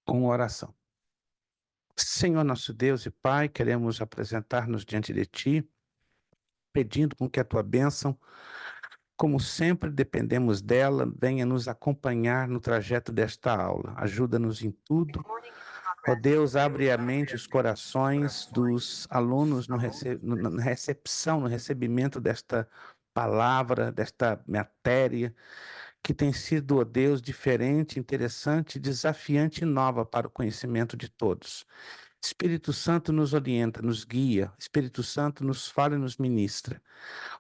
Com oração. Senhor nosso Deus e Pai, queremos apresentar-nos diante de Ti, pedindo com que a Tua bênção, como sempre dependemos dela, venha nos acompanhar no trajeto desta aula. Ajuda-nos em tudo. Ó Deus, abre a mente e os corações dos alunos na recepção, no recebimento desta palavra, desta matéria, que tem sido, ó Deus, diferente, interessante, desafiante e nova para o conhecimento de todos. Espírito Santo nos orienta, nos guia. Espírito Santo nos fala e nos ministra.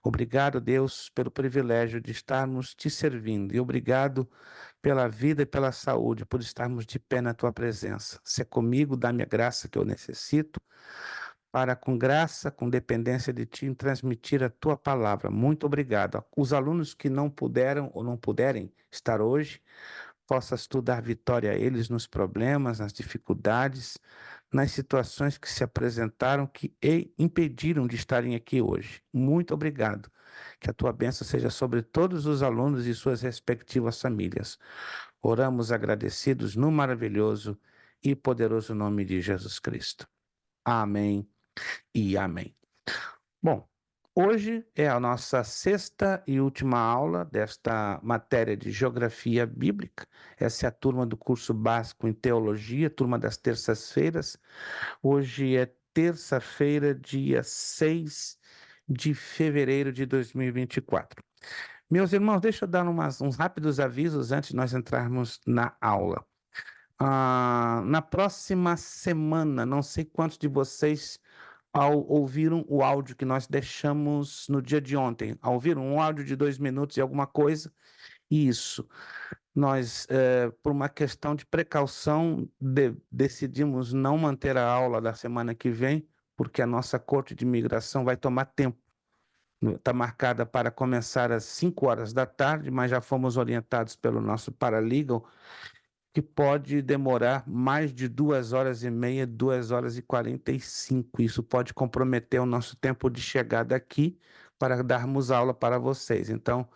Obrigado, Deus, pelo privilégio de estarmos te servindo. E obrigado pela vida e pela saúde, por estarmos de pé na tua presença. Se é comigo, dá-me a graça que eu necessito para, com graça, com dependência de ti, transmitir a tua palavra. Muito obrigado. Os alunos que não puderam ou não puderem estar hoje, possas tu dar vitória a eles nos problemas, nas dificuldades, nas situações que se apresentaram que impediram de estarem aqui hoje. Muito obrigado. Que a tua bênção seja sobre todos os alunos e suas respectivas famílias. Oramos agradecidos no maravilhoso e poderoso nome de Jesus Cristo. Amém e amém. Bom, hoje é a nossa sexta e última aula desta matéria de Geografia Bíblica. Essa é a turma do curso básico em Teologia, turma das terças-feiras. Hoje é terça-feira, dia 6 de fevereiro de 2024. Meus irmãos, deixa eu dar uns rápidos avisos antes de nós entrarmos na aula. Na próxima semana, não sei quantos de vocês ouviram o áudio que nós deixamos no dia de ontem. Ouviram um áudio de 2 minutos e alguma coisa? Isso. Nós, por uma questão de precaução, decidimos não manter a aula da semana que vem, porque a nossa Corte de Imigração vai tomar tempo. Está marcada para começar às 5 horas da tarde, mas já fomos orientados pelo nosso paralegal que pode demorar mais de 2 horas e meia, 2 horas e 45. Isso pode comprometer o nosso tempo de chegada aqui para darmos aula para vocês. Então,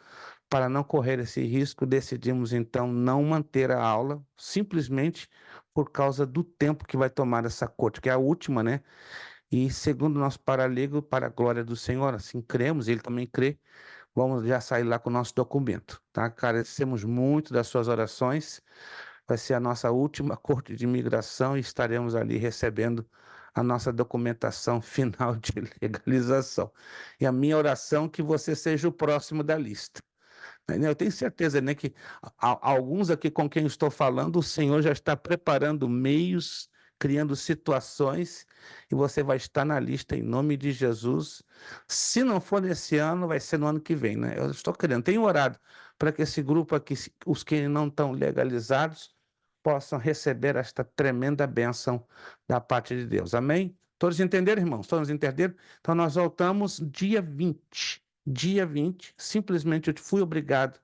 para não correr esse risco, decidimos então não manter a aula, simplesmente por causa do tempo que vai tomar essa corte, que é a última, né? E segundo o nosso paralegal, para a glória do Senhor, assim cremos, ele também crê, vamos já sair lá com o nosso documento, tá? Carecemos muito das suas orações. Vai ser a nossa última corte de imigração e estaremos ali recebendo a nossa documentação final de legalização. E a minha oração é que você seja o próximo da lista. Eu tenho certeza, né, que alguns aqui com quem estou falando, o Senhor já está preparando meios, criando situações, e você vai estar na lista em nome de Jesus. Se não for nesse ano, vai ser no ano que vem, né? Eu estou querendo, tenho orado para que esse grupo aqui, os que não estão legalizados, possam receber esta tremenda bênção da parte de Deus. Amém? Todos entenderam, irmãos? Todos entenderam? Então nós voltamos dia 20. Dia 20, simplesmente eu fui obrigado.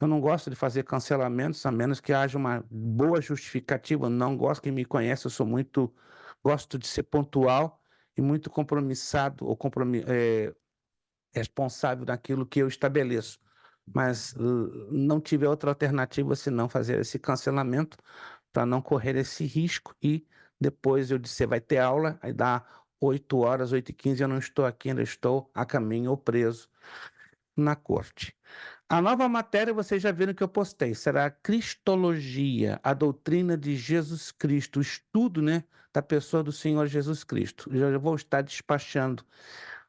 Eu não gosto de fazer cancelamentos, a menos que haja uma boa justificativa. Eu não gosto, quem me conhece, eu sou muito, gosto de ser pontual e muito compromissado ou responsável naquilo que eu estabeleço. Mas não tive outra alternativa senão fazer esse cancelamento para não correr esse risco. E depois eu disse, vai ter aula, aí dá 8 horas, 8h15, eu não estou aqui, ainda estou a caminho ou preso na corte. A nova matéria, vocês já viram que eu postei, será a Cristologia, a doutrina de Jesus Cristo, o estudo, né, da pessoa do Senhor Jesus Cristo. Já vou estar despachando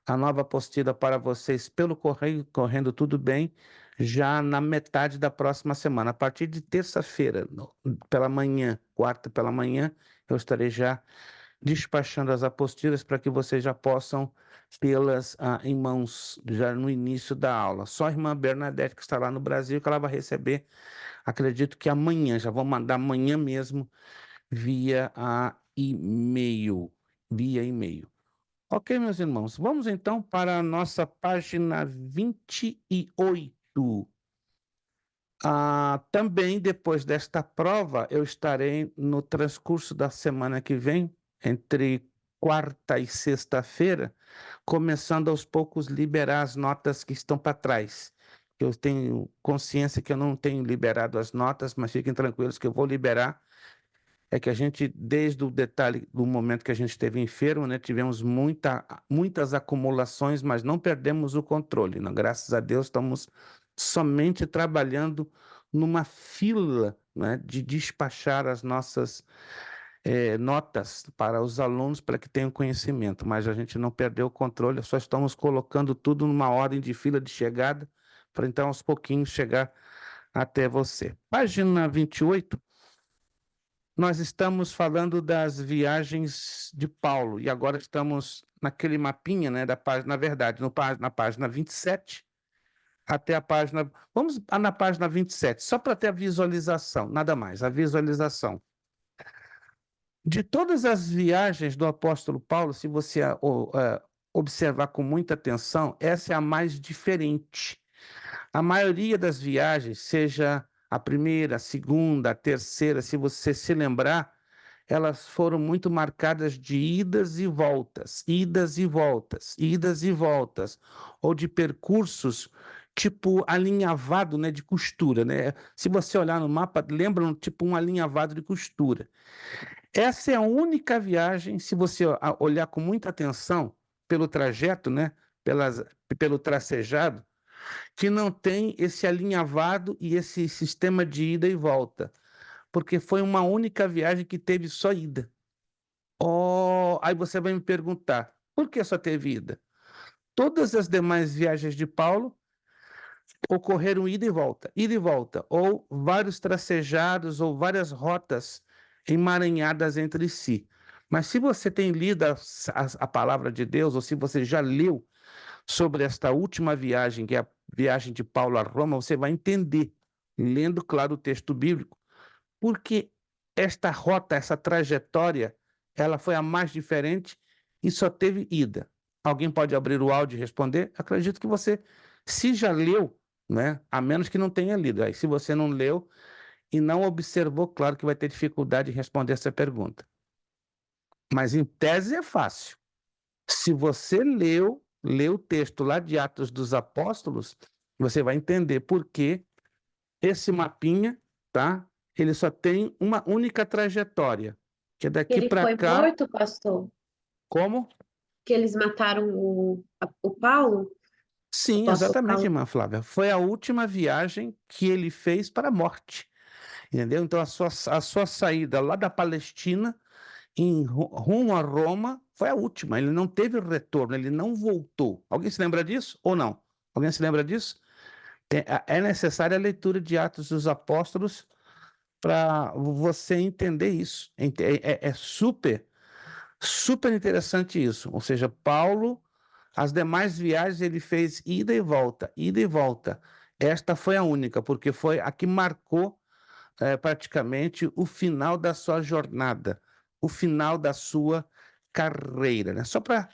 a nova apostila para vocês pelo correio, correndo tudo bem, já na metade da próxima semana. A partir de terça-feira, pela manhã, quarta pela manhã, eu estarei já despachando as apostilas para que vocês já possam tê-las em mãos já no início da aula. Só a irmã Bernadette, que está lá no Brasil, que ela vai receber, acredito que amanhã, já vou mandar amanhã mesmo, via e-mail. Via e-mail. Ok, meus irmãos, vamos então para a nossa página 28. Também depois desta prova, eu estarei no transcurso da semana que vem, entre quarta e sexta-feira, começando aos poucos liberar as notas que estão para trás. Eu tenho consciência que eu não tenho liberado as notas, mas fiquem tranquilos que eu vou liberar é que a gente, desde o detalhe do momento que a gente esteve enfermo, né, tivemos muitas acumulações, mas não perdemos o controle, né? Graças a Deus, estamos somente trabalhando numa fila, né, de despachar as nossas notas para os alunos para que tenham conhecimento, mas a gente não perdeu o controle, só estamos colocando tudo numa ordem de fila de chegada, para então aos pouquinhos chegar até você. Página 28, nós estamos falando das viagens de Paulo, e agora estamos naquele mapinha, né, da página, na verdade, na página 27, até a página. Vamos na página 27, só para ter a visualização, nada mais, a visualização. De todas as viagens do apóstolo Paulo, se você observar com muita atenção, essa é a mais diferente. A maioria das viagens, seja a primeira, a segunda, a terceira, se você se lembrar, elas foram muito marcadas de idas e voltas, idas e voltas, idas e voltas, ou de percursos tipo alinhavado, né, de costura, né? Se você olhar no mapa, lembra tipo um alinhavado de costura. Essa é a única viagem, se você olhar com muita atenção pelo trajeto, né, pelo tracejado, que não tem esse alinhavado e esse sistema de ida e volta, porque foi uma única viagem que teve só ida. Oh, aí você vai me perguntar, por que só teve ida? Todas as demais viagens de Paulo ocorreram ida e volta, ou vários tracejados, ou várias rotas emaranhadas entre si. Mas se você tem lido a palavra de Deus, ou se você já leu sobre esta última viagem, que é a viagem de Paulo a Roma, você vai entender, lendo, claro, o texto bíblico, porque esta rota, essa trajetória, ela foi a mais diferente e só teve ida. Alguém pode abrir o áudio e responder? Acredito que você, se já leu, né? A menos que não tenha lido. Aí, se você não leu e não observou, claro que vai ter dificuldade em responder essa pergunta. Mas em tese é fácil. Se você leu o texto lá de Atos dos Apóstolos, você vai entender por que esse mapinha, tá? Ele só tem uma única trajetória, que é daqui Ele para foi cá. morto, pastor? Como? Que eles mataram o Paulo, o Sim, apóstolo exatamente, Paulo? irmã Flávia. Foi a última viagem que ele fez para a morte, entendeu? Então, a sua saída lá da Palestina rumo a Roma foi a última. Ele não teve retorno, ele não voltou. Alguém se lembra disso ou não? Alguém se lembra disso? É necessária a leitura de Atos dos Apóstolos para você entender isso. É super, super interessante isso. Ou seja, Paulo, as demais viagens ele fez ida e volta, ida e volta. Esta foi a única, porque foi a que marcou praticamente o final da sua jornada, o final da sua carreira, né? Só para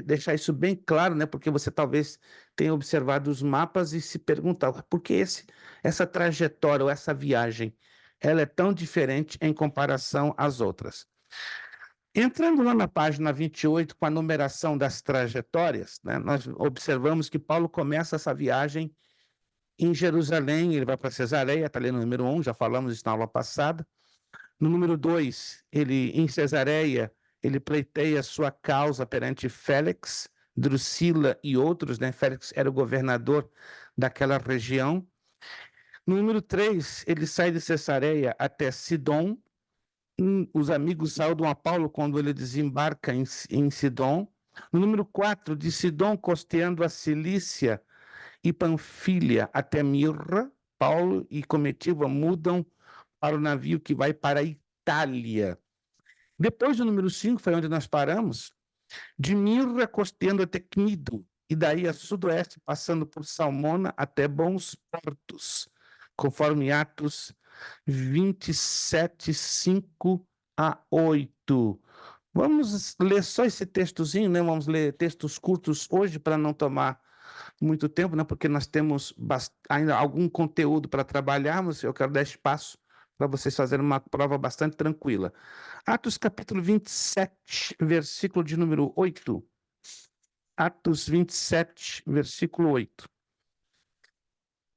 deixar isso bem claro, né? Porque você talvez tenha observado os mapas e se perguntar por que essa trajetória ou essa viagem ela é tão diferente em comparação às outras. Entrando lá na página 28, com a numeração das trajetórias, né, nós observamos que Paulo começa essa viagem em Jerusalém, ele vai para Cesareia, está ali no número 1, já falamos isso na aula passada. No número 2, ele, em Cesareia, ele pleiteia sua causa perante Félix, Drusila e outros, né? Félix era o governador daquela região. No número 3, ele sai de Cesareia até Sidom. Os amigos saudam a Paulo quando ele desembarca em Sidom. No número 4, de Sidom, costeando a Cilícia e Panfilha até Mirra, Paulo e comitiva mudam para o navio que vai para a Itália. Depois do número 5, foi onde nós paramos, de Mirra costeando até Cnido, e daí a sudoeste, passando por Salmona até Bons Portos, conforme Atos 27, 5 a 8. Vamos ler só esse textozinho, né? Vamos ler textos curtos hoje para não tomar muito tempo, né? Porque nós temos ainda algum conteúdo para trabalharmos. Eu quero dar espaço para vocês fazerem uma prova bastante tranquila. Atos capítulo 27, versículo de número 8. Atos 27, versículo 8.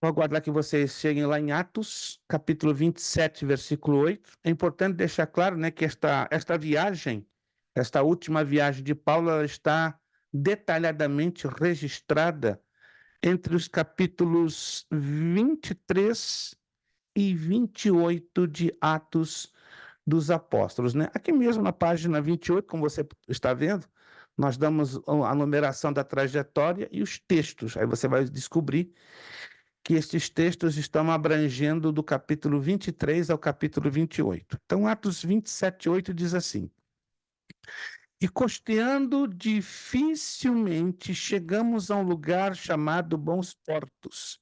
Vou aguardar que vocês cheguem lá em Atos, capítulo 27, versículo 8. É importante deixar claro, né, que esta viagem, esta última viagem de Paulo, ela está detalhadamente registrada entre os capítulos 23 e 28 de Atos dos Apóstolos, né? Aqui mesmo na página 28, como você está vendo, nós damos a numeração da trajetória e os textos. Aí você vai descobrir que estes textos estão abrangendo do capítulo 23 ao capítulo 28. Então, Atos 27, 8 diz assim: E costeando dificilmente chegamos a um lugar chamado Bons Portos,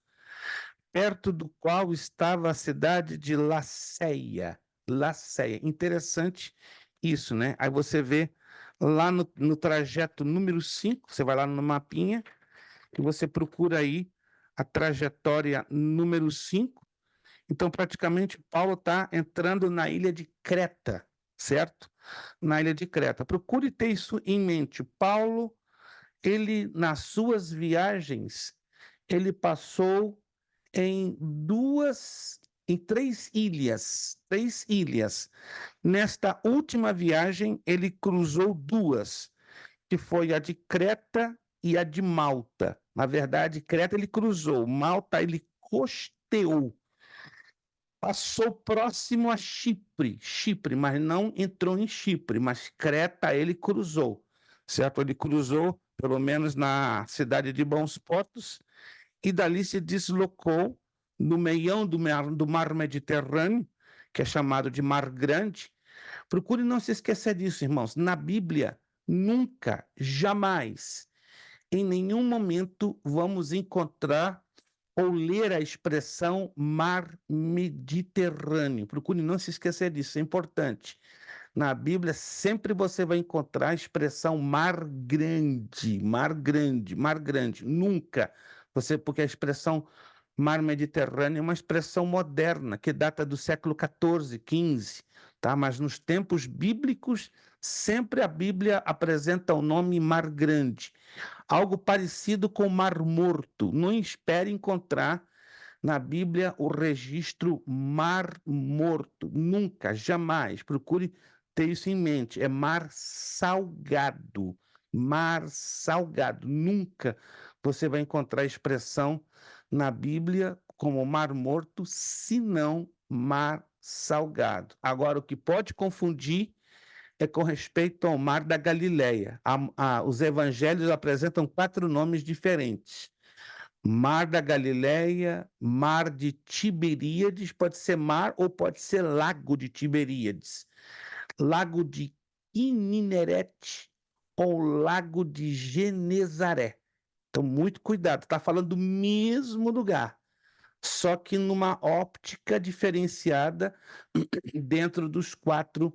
perto do qual estava a cidade de Laceia. Laceia. Interessante isso, né? Aí você vê lá no trajeto número 5, você vai lá no mapinha, e você procura aí a trajetória número 5. Então, praticamente, Paulo está entrando na ilha de Creta, certo? Na ilha de Creta. Procure ter isso em mente. Paulo, ele, nas suas viagens, ele passou em três ilhas, três ilhas. Nesta última viagem, ele cruzou duas, que foi a de Creta e a de Malta. Na verdade, Creta ele cruzou, Malta ele costeou. Passou próximo a Chipre, mas não entrou em Chipre, mas Creta ele cruzou, certo? Ele cruzou, pelo menos na cidade de Bons Portos, e dali se deslocou no meião do mar Mediterrâneo, que é chamado de Mar Grande. Procure não se esquecer disso, irmãos. Na Bíblia, nunca, jamais, em nenhum momento vamos encontrar ou ler a expressão mar Mediterrâneo. Procure não se esquecer disso, é importante. Na Bíblia, sempre você vai encontrar a expressão mar grande, mar grande, mar grande. Nunca. Porque a expressão mar Mediterrâneo é uma expressão moderna, que data do século XIV, XV, tá? Mas nos tempos bíblicos, sempre a Bíblia apresenta o nome mar grande. Algo parecido com Mar Morto. Não espere encontrar na Bíblia o registro Mar Morto. Nunca, jamais. Procure ter isso em mente. É mar salgado. Mar salgado. Nunca você vai encontrar a expressão na Bíblia como Mar Morto, senão mar salgado. Agora, o que pode confundir é com respeito ao mar da Galileia. Os evangelhos apresentam 4 nomes diferentes. Mar da Galileia, mar de Tiberíades, pode ser mar ou pode ser lago de Tiberíades. Lago de Quininérete ou lago de Genezaré. Então, muito cuidado, está falando do mesmo lugar, só que numa óptica diferenciada dentro dos 4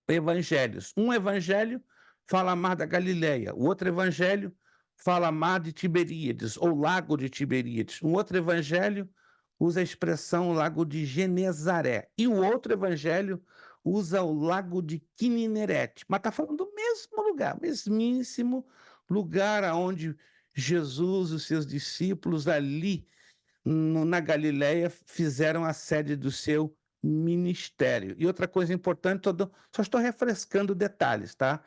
evangelhos. Um evangelho fala mar da Galileia, o outro evangelho fala mar de Tiberíades, ou lago de Tiberíades. Um outro evangelho usa a expressão lago de Genezaré. E o outro evangelho usa o lago de Quininérete. Mas está falando do mesmo lugar, mesmíssimo lugar onde Jesus e os seus discípulos ali na Galileia fizeram a sede do seu ministério. E outra coisa importante, só estou refrescando detalhes, tá?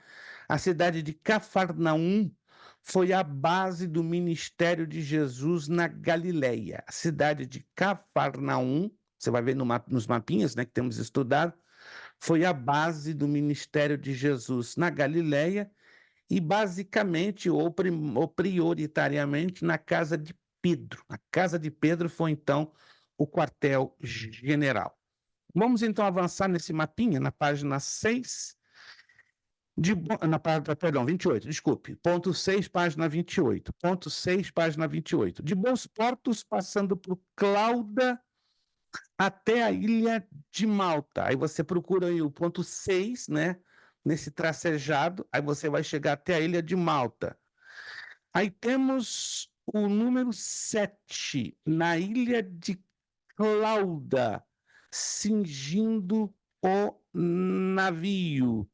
A cidade de Cafarnaum foi a base do ministério de Jesus na Galileia. A cidade de Cafarnaum, você vai ver nos mapinhas, né, que temos estudado, foi a base do ministério de Jesus na Galileia e basicamente ou prioritariamente na casa de Pedro. A casa de Pedro foi então o quartel-general. Vamos então avançar nesse mapinha, na página 6, perdão, 28, desculpe. Ponto 6, página 28. Ponto 6, página 28. De Bons Portos, passando por Clauda até a ilha de Malta. Aí você procura aí o ponto 6, né? Nesse tracejado, aí você vai chegar até a ilha de Malta. Aí temos o número 7, na ilha de Clauda, cingindo o navio.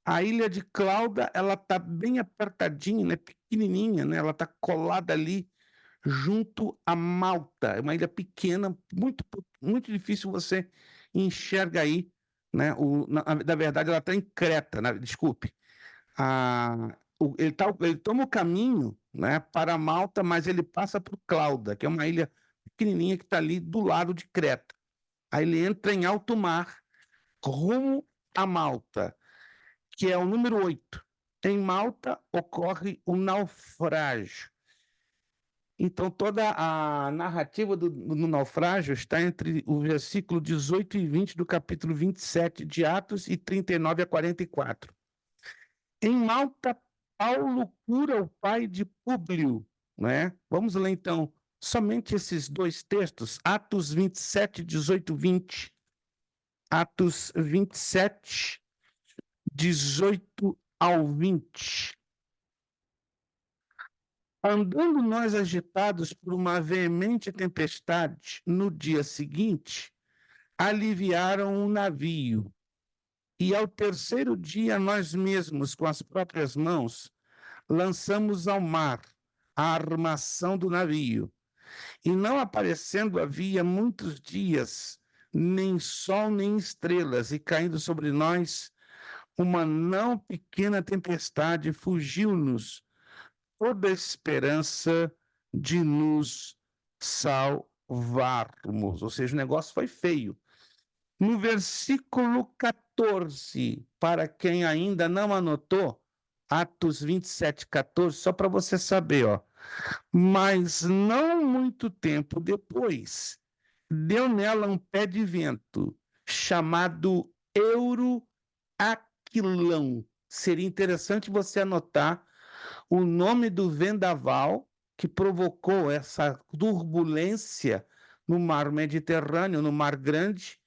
A ilha de Clauda, ela está bem apertadinha, né, pequenininha, né, ela está colada ali junto a Malta. É uma ilha pequena, muito difícil você enxerga aí, né? Na verdade, ela está em Creta, né? Desculpe. Ele toma o caminho, né, para Malta, mas ele passa por Clauda, que é uma ilha pequenininha que está ali do lado de Creta. Aí ele entra em alto mar, rumo a Malta, que é o número 8. Em Malta ocorre o naufrágio. Então, toda a narrativa do naufrágio está entre o versículo 18 e 20 do capítulo 27 de Atos e 39 a 44. Em Malta, Paulo cura o pai de Públio, né? Vamos ler então somente esses dois textos, Atos 27, 18 e 20. Atos 27, 18 ao 20. Andando nós agitados por uma veemente tempestade, no dia seguinte, aliviaram o navio. E ao terceiro dia, nós mesmos, com as próprias mãos, lançamos ao mar a armação do navio. E não aparecendo havia muitos dias, nem sol nem estrelas, e caindo sobre nós uma não pequena tempestade, fugiu-nos toda a esperança de nos salvarmos. Ou seja, o negócio foi feio. No versículo 14, para quem ainda não anotou, Atos 27, 14, só para você saber, ó. Mas não muito tempo depois, deu nela um pé de vento, chamado Euroaquilão. Seria interessante você anotar o nome do vendaval que provocou essa turbulência no mar Mediterrâneo, no Mar Grande,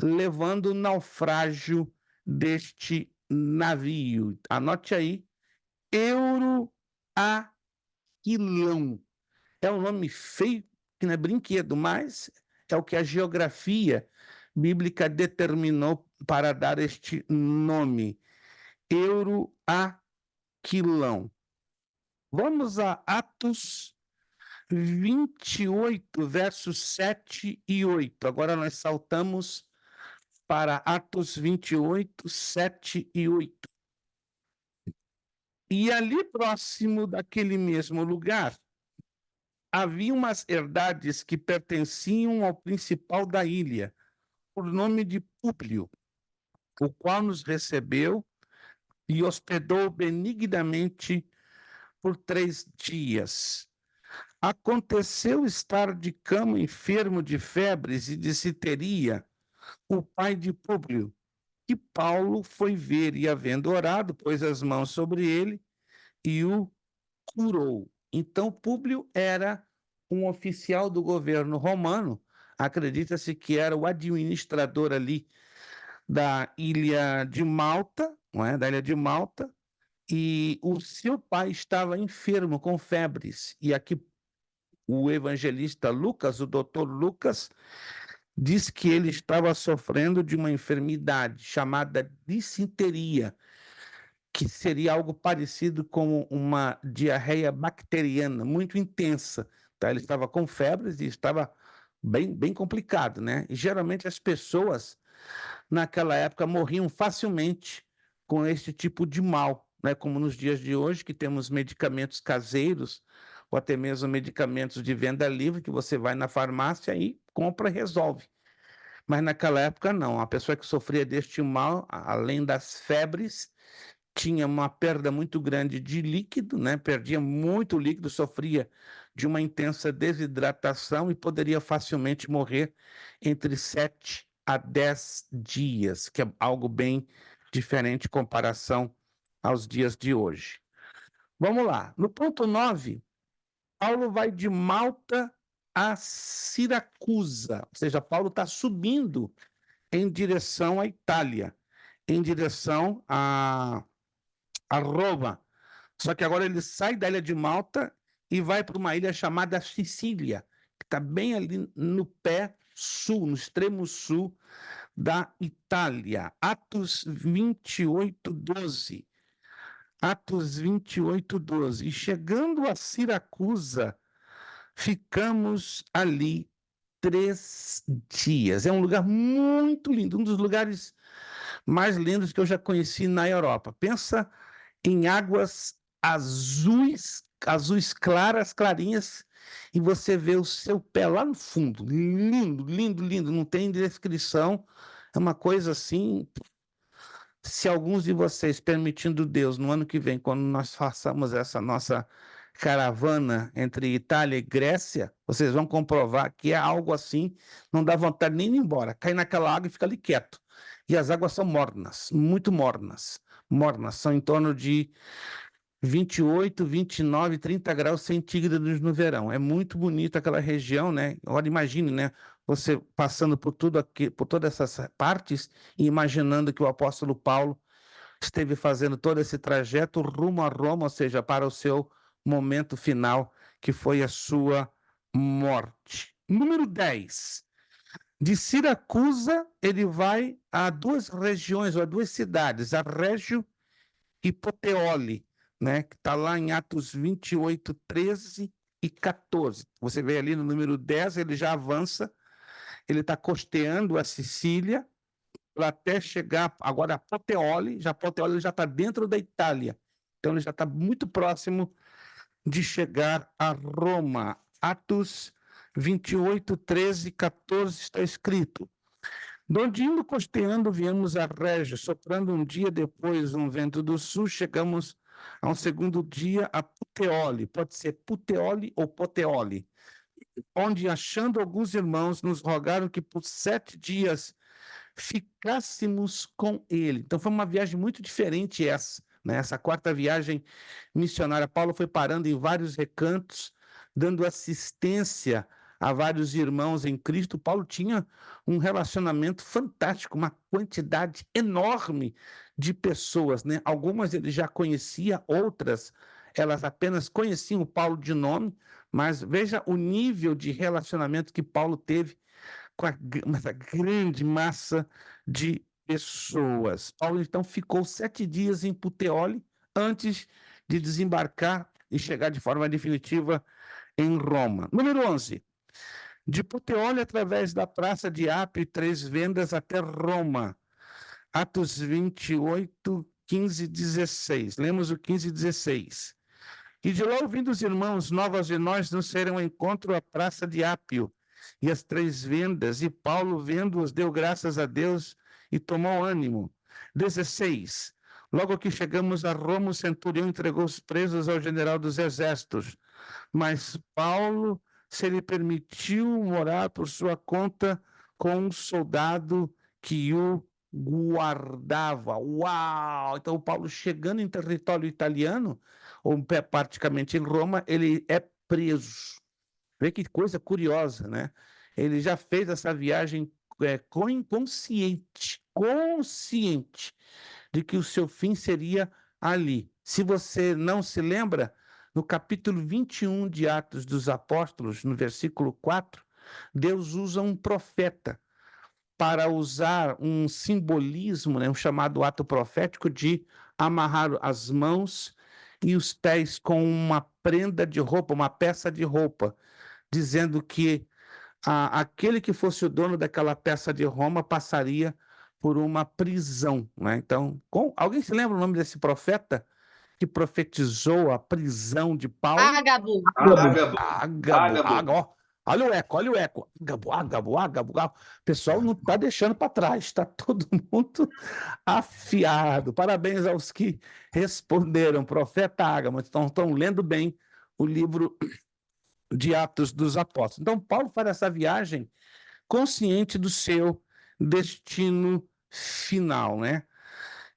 levando o naufrágio deste navio. Anote aí, Euroaquilão. É um nome feio, que não é brinquedo, mas é o que a geografia bíblica determinou para dar este nome, Euroaquilão. Vamos a Atos 28, versos 7 e 8. Agora nós saltamos para Atos 28, 7 e 8. E ali próximo daquele mesmo lugar, havia umas herdades que pertenciam ao principal da ilha, por nome de Públio, o qual nos recebeu e hospedou benignamente por 3 dias. Aconteceu estar de cama enfermo de febres e de citeria o pai de Públio, e Paulo foi ver e, havendo orado, pôs as mãos sobre ele e o curou. Então, Públio era um oficial do governo romano, acredita-se que era o administrador ali da ilha de Malta, não é? Da ilha de Malta, e o seu pai estava enfermo com febres, e aqui o evangelista Lucas, o doutor Lucas, diz que ele estava sofrendo de uma enfermidade chamada dissenteria, que seria algo parecido com uma diarreia bacteriana muito intensa. Tá? Ele estava com febres e estava bem complicado, né? E geralmente as pessoas naquela época morriam facilmente com esse tipo de mal, né? Como nos dias de hoje, que temos medicamentos caseiros ou até mesmo medicamentos de venda livre que você vai na farmácia e compra e resolve. Mas naquela época não. A pessoa que sofria deste mal, além das febres, tinha uma perda muito grande de líquido, né? Perdia muito líquido, sofria de uma intensa desidratação e poderia facilmente morrer entre 7 a 10 dias, que é algo bem diferente em comparação aos dias de hoje. Vamos lá. No ponto 9, Paulo vai de Malta a Siracusa, ou seja, Paulo está subindo em direção à Itália, em direção a Roma. Só que agora ele sai da ilha de Malta e vai para uma ilha chamada Sicília, que está bem ali no pé sul, no extremo sul da Itália. Atos 28, 12. Atos 28, 12. E chegando a Siracusa, ficamos ali 3 dias. É um lugar muito lindo, um dos lugares mais lindos que eu já conheci na Europa. Pensa em águas azuis, azuis claras, clarinhas, e você vê o seu pé lá no fundo. Lindo, lindo, lindo. Não tem descrição. É uma coisa assim. Se alguns de vocês, permitindo Deus, no ano que vem, quando nós façamos essa nossa caravana entre Itália e Grécia, vocês vão comprovar que é algo assim, não dá vontade nem de ir embora. Cai naquela água e fica ali quieto. E as águas são mornas, muito mornas. Mornas, são em torno de 28, 29, 30 graus centígrados no verão. É muito bonito aquela região, né? Agora imagine, né? Você passando por tudo aqui, por todas essas partes e imaginando que o apóstolo Paulo esteve fazendo todo esse trajeto rumo a Roma, ou seja, para o seu momento final, que foi a sua morte. Número 10. De Siracusa, ele vai a 2 regiões, ou a 2 cidades, a Régio e Puteoli, né, que está lá em Atos 28, 13 e 14. Você vê ali no número 10, ele já avança, ele está costeando a Sicília, até chegar agora a Puteoli já está dentro da Itália, então ele já está muito próximo de chegar a Roma. Atos 28, 13 e 14 está escrito: donde indo costeando, viemos a Régio, soprando um dia depois um vento do sul, chegamos a um segundo dia a Puteoli, pode ser Puteoli ou Poteoli, onde, achando alguns irmãos, nos rogaram que por 7 dias ficássemos com ele. Então foi uma viagem muito diferente essa, né? Essa quarta viagem missionária. Paulo foi parando em vários recantos, dando assistência a vários irmãos em Cristo. Paulo tinha um relacionamento fantástico, uma quantidade enorme de pessoas, né? Algumas ele já conhecia, outras elas apenas conheciam o Paulo de nome, mas veja o nível de relacionamento que Paulo teve com essa grande massa de pessoas. Paulo, então, ficou 7 dias em Puteoli antes de desembarcar e chegar de forma definitiva em Roma. Número 11. De Puteoli, através da praça de Apio e 3 vendas até Roma. Atos 28, 15 e 16. Lemos o 15 e 16. E de lá, ouvindo os irmãos, novas de nós nos serão ao encontro à praça de Apio e as 3 vendas, e Paulo, vendo-os, deu graças a Deus e tomou ânimo. 16. Logo que chegamos a Roma, o centurião entregou os presos ao general dos exércitos, mas Paulo se lhe permitiu morar por sua conta com um soldado que o guardava. Uau! Então, o Paulo, chegando em território italiano, ou praticamente em Roma, ele é preso. Vê que coisa curiosa, né? Ele já fez essa viagem consciente de que o seu fim seria ali. Se você não se lembra, no capítulo 21 de Atos dos Apóstolos, no versículo 4, Deus usa um profeta para usar um simbolismo, né, um chamado ato profético de amarrar as mãos e os pés com uma prenda de roupa, uma peça de roupa, dizendo que aquele que fosse o dono daquela peça de Roma passaria por uma prisão, né? Então, alguém se lembra o nome desse profeta que profetizou a prisão de Paulo? Ágabo. Ágabo. Ágabo, Ágabo. Olha o eco, olha o eco. Ágabo, Ágabo, Ágabo. O pessoal não está deixando para trás, está todo mundo afiado. Parabéns aos que responderam, profeta Ágabo. Estão lendo bem o livro de Atos dos Apóstolos. Então, Paulo faz essa viagem consciente do seu destino final, né?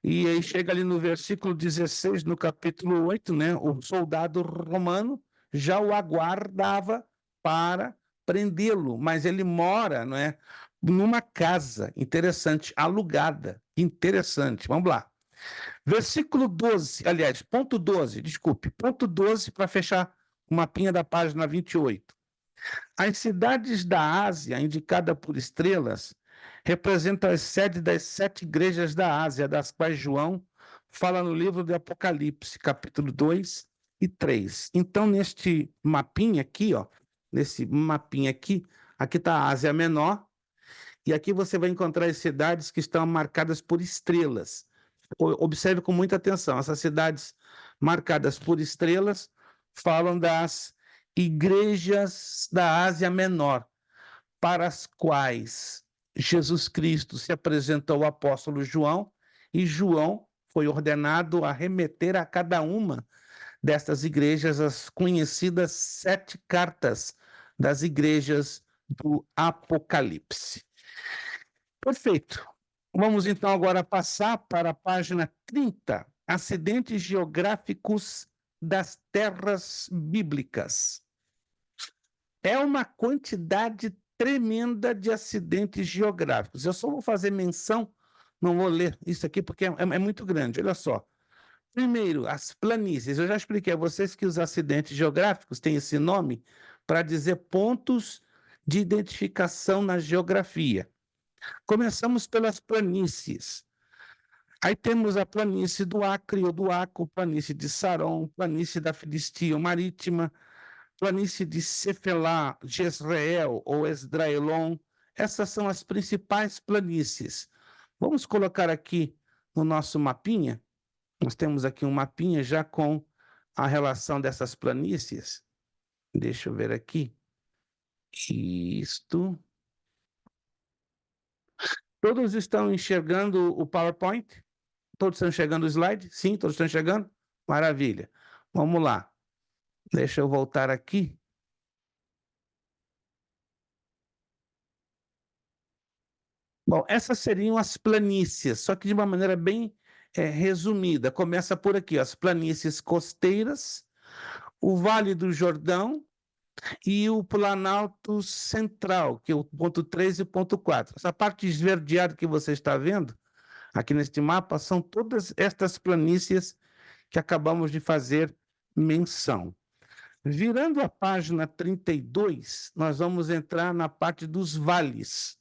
E aí chega ali no versículo 16, no capítulo 8, né? O soldado romano já o aguardava para prendê-lo, mas ele mora, não é, numa casa interessante, alugada. Interessante. Vamos lá. Versículo 12, aliás, ponto 12, desculpe, ponto 12 para fechar o mapinha da página 28. As cidades da Ásia, indicada por estrelas, representam as sedes das 7 igrejas da Ásia, das quais João fala no livro do Apocalipse, capítulo 2 e 3. Então, neste mapinha aqui, ó, nesse mapinha aqui, aqui está a Ásia Menor, e aqui você vai encontrar as cidades que estão marcadas por estrelas. Observe com muita atenção, essas cidades marcadas por estrelas falam das igrejas da Ásia Menor, para as quais Jesus Cristo se apresentou ao apóstolo João, e João foi ordenado a remeter a cada uma destas igrejas as conhecidas 7 cartas das igrejas do Apocalipse. Perfeito. Vamos então agora passar para a página 30, acidentes geográficos das terras bíblicas. É uma quantidade tremenda de acidentes geográficos. Eu só vou fazer menção, não vou ler isso aqui porque é muito grande. Olha só. Primeiro, as planícies. Eu já expliquei a vocês que os acidentes geográficos têm esse nome para dizer pontos de identificação na geografia. Começamos pelas planícies. Aí temos a planície do Acre ou do Aco, planície de Saron, planície da Filistia Marítima, planície de Cefelá, Jezreel ou Esdraelon. Essas são as principais planícies. Vamos colocar aqui no nosso mapinha. Nós temos aqui um mapinha já com a relação dessas planícies. Deixa eu ver aqui. Isto. Todos estão enxergando o PowerPoint? Todos estão enxergando o slide? Sim, todos estão enxergando? Maravilha. Vamos lá. Deixa eu voltar aqui. Bom, essas seriam as planícies, só que de uma maneira bem resumida. Começa por aqui, as planícies costeiras, o Vale do Jordão e o Planalto Central, que é o ponto 3 e o ponto 4. Essa parte esverdeada que você está vendo aqui neste mapa são todas estas planícies que acabamos de fazer menção. Virando a página 32, nós vamos entrar na parte dos vales.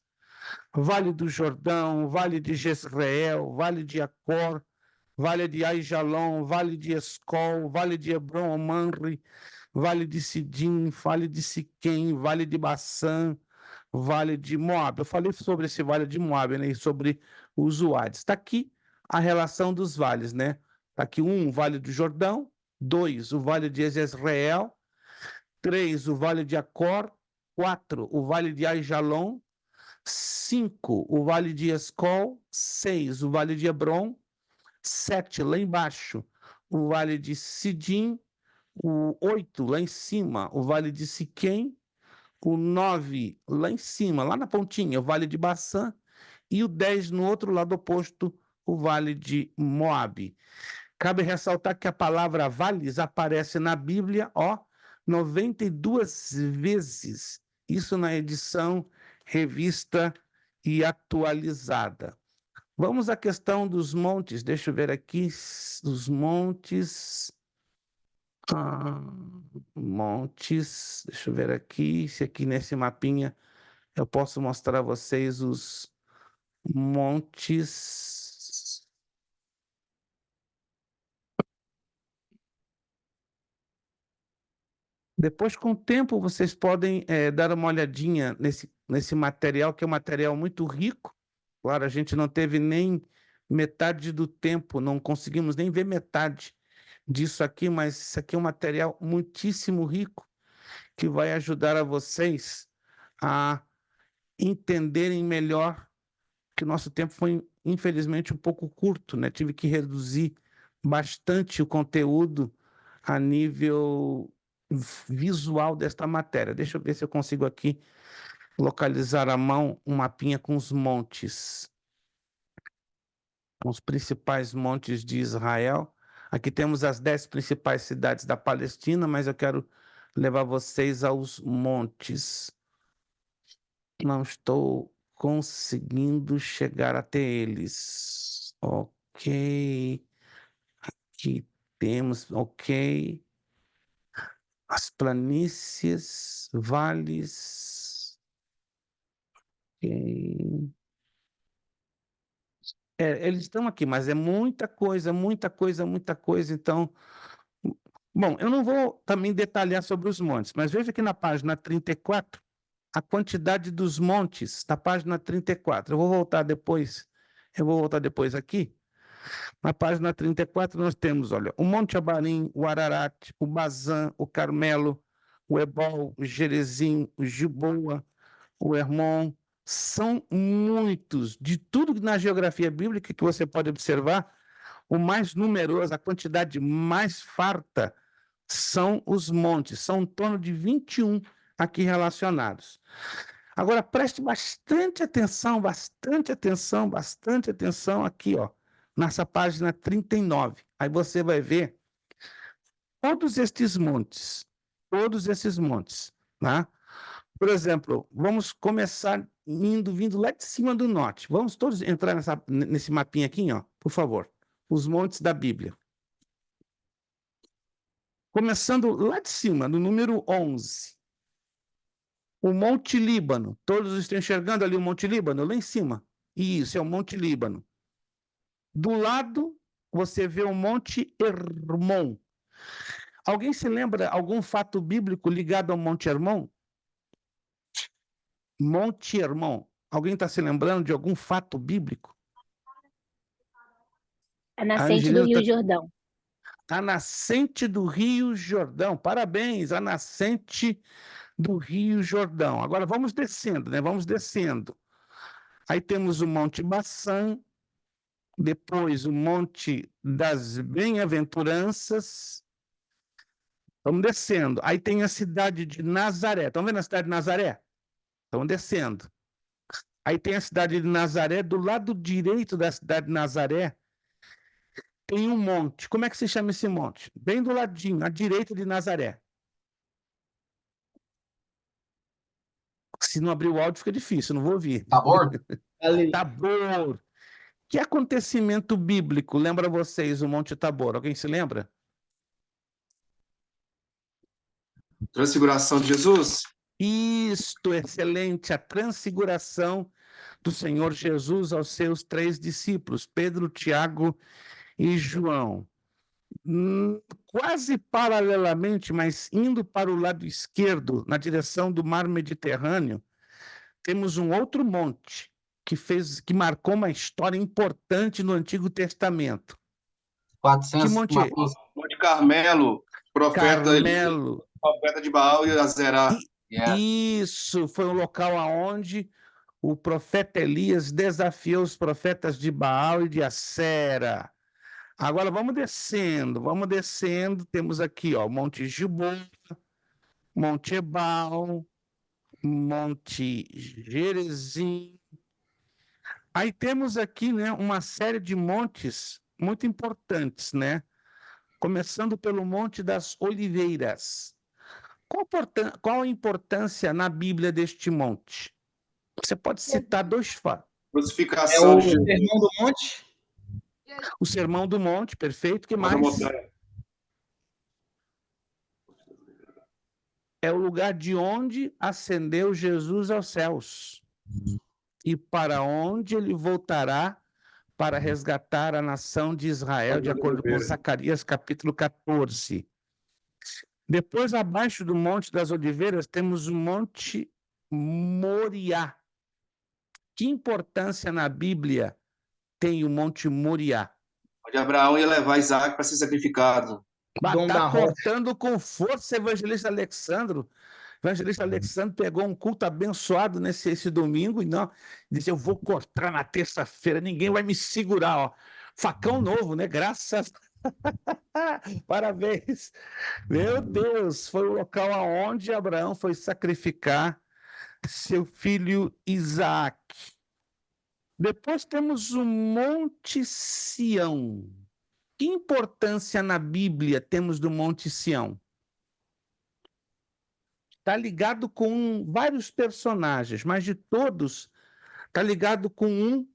Vale do Jordão, Vale de Jezreel, Vale de Acor, Vale de Aijalon, Vale de Escol, Vale de Hebron, Manre, Vale de Sidim, Vale de Siquém, Vale de Baçã, Vale de Moab. Eu falei sobre esse Vale de Moab, né, e sobre os Uades. Está aqui a relação dos vales, né? Está aqui o Vale do Jordão, 2, o Vale de Jezreel, 3, o Vale de Acor, 4, o Vale de Aijalon, 5, o Vale de Escol, 6, o Vale de Hebron, 7, lá embaixo, o Vale de Sidim, o 8, lá em cima, o Vale de Siquém, o 9, lá em cima, lá na pontinha, o Vale de Baçã, e o 10, no outro lado oposto, o Vale de Moabe. Cabe ressaltar que a palavra vales aparece na Bíblia, 92 vezes, isso na edição revista e atualizada. Vamos à questão dos montes, deixa eu ver aqui, os montes, montes, deixa eu ver aqui, se aqui nesse mapinha eu posso mostrar a vocês os montes. Depois, com o tempo, vocês podem dar uma olhadinha nesse material, que é um material muito rico. Claro, a gente não teve nem metade do tempo, não conseguimos nem ver metade disso aqui, mas isso aqui é um material muitíssimo rico que vai ajudar a vocês a entenderem melhor que o nosso tempo foi, infelizmente, um pouco curto, né? Tive que reduzir bastante o conteúdo a nível visual desta matéria. Deixa eu ver se eu consigo aqui localizar à mão um mapinha com os montes, com os principais montes de Israel. Aqui temos as 10 principais cidades da Palestina, mas eu quero levar vocês aos montes. Não estou conseguindo chegar até eles. Ok. Aqui temos, ok. As planícies, vales. Ok. Eles estão aqui, mas é muita coisa, muita coisa, muita coisa. Então, Bom, eu não vou também detalhar sobre os montes, mas veja aqui na página 34 a quantidade dos montes, na página 34. Eu vou voltar depois aqui. Na página 34 nós temos, olha, o Monte Abarim, o Ararat, o Bazã, o Carmelo, o Ebol, o Gerezim, o Giboa, o Hermon. São muitos, de tudo na geografia bíblica que você pode observar, o mais numeroso, a quantidade mais farta são os montes, são em torno de 21 aqui relacionados. Agora preste bastante atenção, bastante atenção, bastante atenção aqui, ó, nessa página 39. Aí você vai ver todos esses montes, né? Por exemplo, vamos começar vindo lá de cima do norte. Vamos todos entrar nesse mapinha aqui, ó, por favor. Os montes da Bíblia. Começando lá de cima, no número 11. O Monte Líbano. Todos estão enxergando ali o Monte Líbano? Lá em cima. Isso, é o Monte Líbano. Do lado, você vê o Monte Hermon. Alguém se lembra algum fato bíblico ligado ao Monte Hermon? Monte Hermon. Alguém está se lembrando de algum fato bíblico? A A nascente do Angelina Rio tá... Jordão. A nascente do Rio Jordão. Parabéns, a nascente do Rio Jordão. Agora vamos descendo, né? Vamos descendo. Aí temos o Monte Baçã, depois o Monte das Bem-aventuranças. Vamos descendo. Aí tem a cidade de Nazaré. Estão vendo a cidade de Nazaré? Estão descendo. Aí tem a cidade de Nazaré. Do lado direito da cidade de Nazaré tem um monte. Como é que se chama esse monte? Bem do ladinho, à direita de Nazaré. Se não abrir o áudio, fica difícil, não vou ouvir. Tabor? Tabor. Que acontecimento bíblico lembra vocês o Monte Tabor? Alguém se lembra? Transfiguração de Jesus? Isto, excelente, a transfiguração do Senhor Jesus aos seus 3 discípulos, Pedro, Tiago e João. Quase paralelamente, mas indo para o lado esquerdo, na direção do mar Mediterrâneo, temos um outro monte que marcou uma história importante no Antigo Testamento. 400 Que monte é? Monte Carmelo, Carmelo. profeta de Baal e Azerá. Isso, foi um local aonde o profeta Elias desafiou os profetas de Baal e de Acera. Agora vamos descendo. Temos aqui, ó, Monte Gilboa, Monte Ebal, Monte Gerezim. Aí temos aqui, né, uma série de montes muito importantes, né? Começando pelo Monte das Oliveiras. Qual a importância na Bíblia deste monte? Você pode citar 2 fatos. Crucificação de Jesus. Sermão do Monte? O Sermão do Monte, perfeito. Que mais? É o lugar de onde ascendeu Jesus aos céus e para onde ele voltará para resgatar a nação de Israel, de acordo com Zacarias capítulo 14. Depois, abaixo do Monte das Oliveiras, temos o Monte Moriá. Que importância na Bíblia tem o Monte Moriá? Onde Abraão ia levar Isaac para ser sacrificado. Está cortando com força, evangelista Alexandro. O evangelista Alexandre pegou um culto abençoado esse domingo e não disse: eu vou cortar na terça-feira, ninguém vai me segurar, ó. Facão novo, né? Graças. Parabéns. Meu Deus, foi o local aonde Abraão foi sacrificar seu filho Isaac. Depois temos o Monte Sião. Que importância na Bíblia temos do Monte Sião? Está ligado com vários personagens, mas de todos, está ligado com um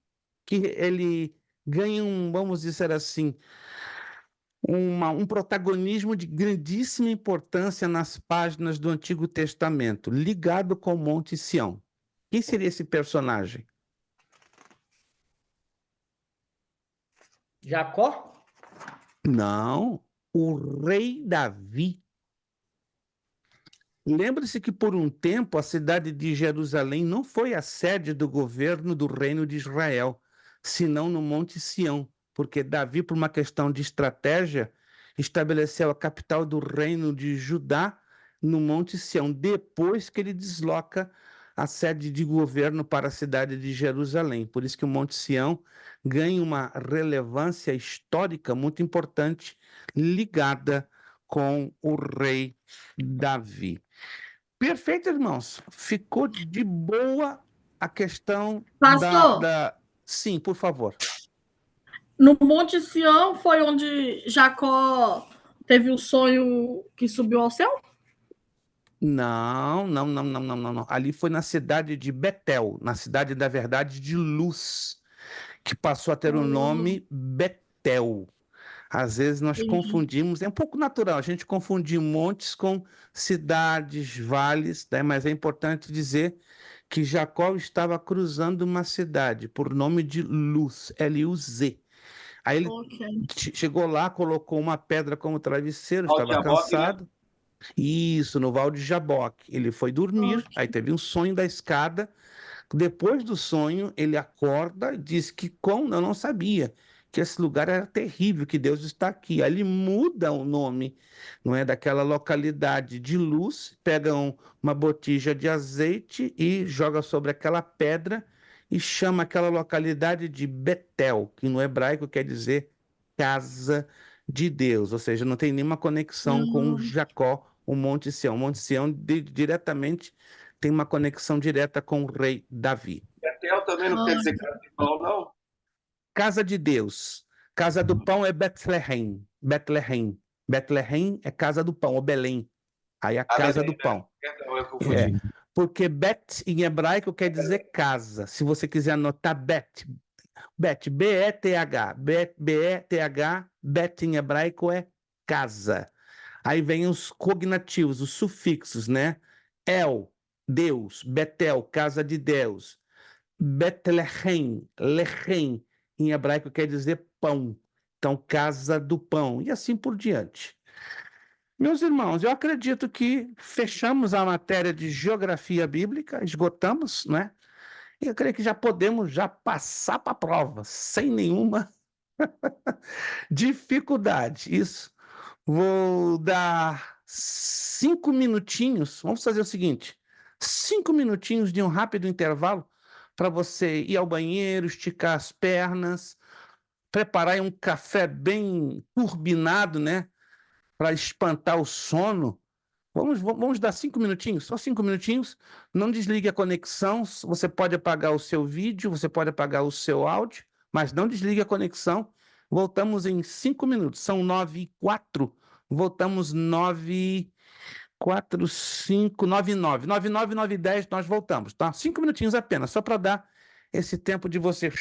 que ele ganha vamos dizer assim, um protagonismo de grandíssima importância nas páginas do Antigo Testamento, ligado com o Monte Sião. Quem seria esse personagem? Jacó? Não. o rei Davi. Lembre-se que por um tempo a cidade de Jerusalém não foi a sede do governo do reino de Israel, senão no Monte Sião, porque Davi, por uma questão de estratégia, estabeleceu a capital do reino de Judá no Monte Sião, depois que ele desloca a sede de governo para a cidade de Jerusalém. Por isso que o Monte Sião ganha uma relevância histórica muito importante, ligada com o rei Davi. Perfeito, irmãos. Ficou de boa a questão Pastor, Sim, por favor. no Monte Sião foi onde Jacó teve o sonho que subiu ao céu? Não. Ali foi na cidade de Betel, na cidade, da verdade, de Luz, que passou a ter o nome Betel. Às vezes nós confundimos, é um pouco natural a gente confundir montes com cidades, vales, né? Mas é importante dizer que Jacó estava cruzando uma cidade por nome de Luz, L-U-Z. Aí ele chegou lá, colocou uma pedra como travesseiro, Val de estava Jaboque, né? cansado. Isso, no Val de Jaboque. Ele foi dormir, aí teve um sonho da escada. Depois do sonho, ele acorda e diz que eu não sabia que esse lugar era terrível, que Deus está aqui. Aí ele muda o nome, não é, daquela localidade de Luz, pega uma botija de azeite e joga sobre aquela pedra e chama aquela localidade de Betel, que no hebraico quer dizer casa de Deus, ou seja, não tem nenhuma conexão com Jacó, o Monte Sião. O Monte Sião diretamente tem uma conexão direta com o rei Davi. Betel também não quer dizer casa de pau, não? Casa de Deus. Casa do pão é Betlehem. Betlehem. Betlehem é casa do pão, ou Belém. Aí a casa Belém, do pão. Perdão, eu confundi. Porque Bet em hebraico quer dizer casa. Se você quiser anotar Bet, B-E-T-H. B-E-T-H, Bet em hebraico é casa. Aí vem os cognativos, os sufixos, né? El, Deus. Betel, casa de Deus. Betlehem, Lechem, em hebraico quer dizer pão. Então, casa do pão. E assim por diante. Meus irmãos, eu acredito que fechamos a matéria de geografia bíblica, esgotamos, né? E eu creio que já podemos passar para a prova, sem nenhuma dificuldade. Isso. Vou dar 5 minutinhos. Vamos fazer o seguinte: 5 minutinhos de um rápido intervalo para você ir ao banheiro, esticar as pernas, preparar aí um café bem turbinado, né? Para espantar o sono. Vamos dar 5 minutinhos, só 5 minutinhos. Não desligue a conexão. Você pode apagar o seu vídeo, você pode apagar o seu áudio, mas não desligue a conexão. Voltamos em 5 minutos. São 9h04. Voltamos 9h04, 5, 9h09. 9h09, 9h10, nós voltamos, tá? 5 minutinhos apenas, só para dar esse tempo de você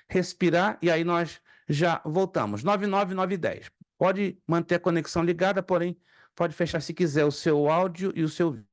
respirar e aí nós já voltamos. 9h09, 9h10. Pode manter a conexão ligada, porém pode fechar se quiser o seu áudio e o seu vídeo.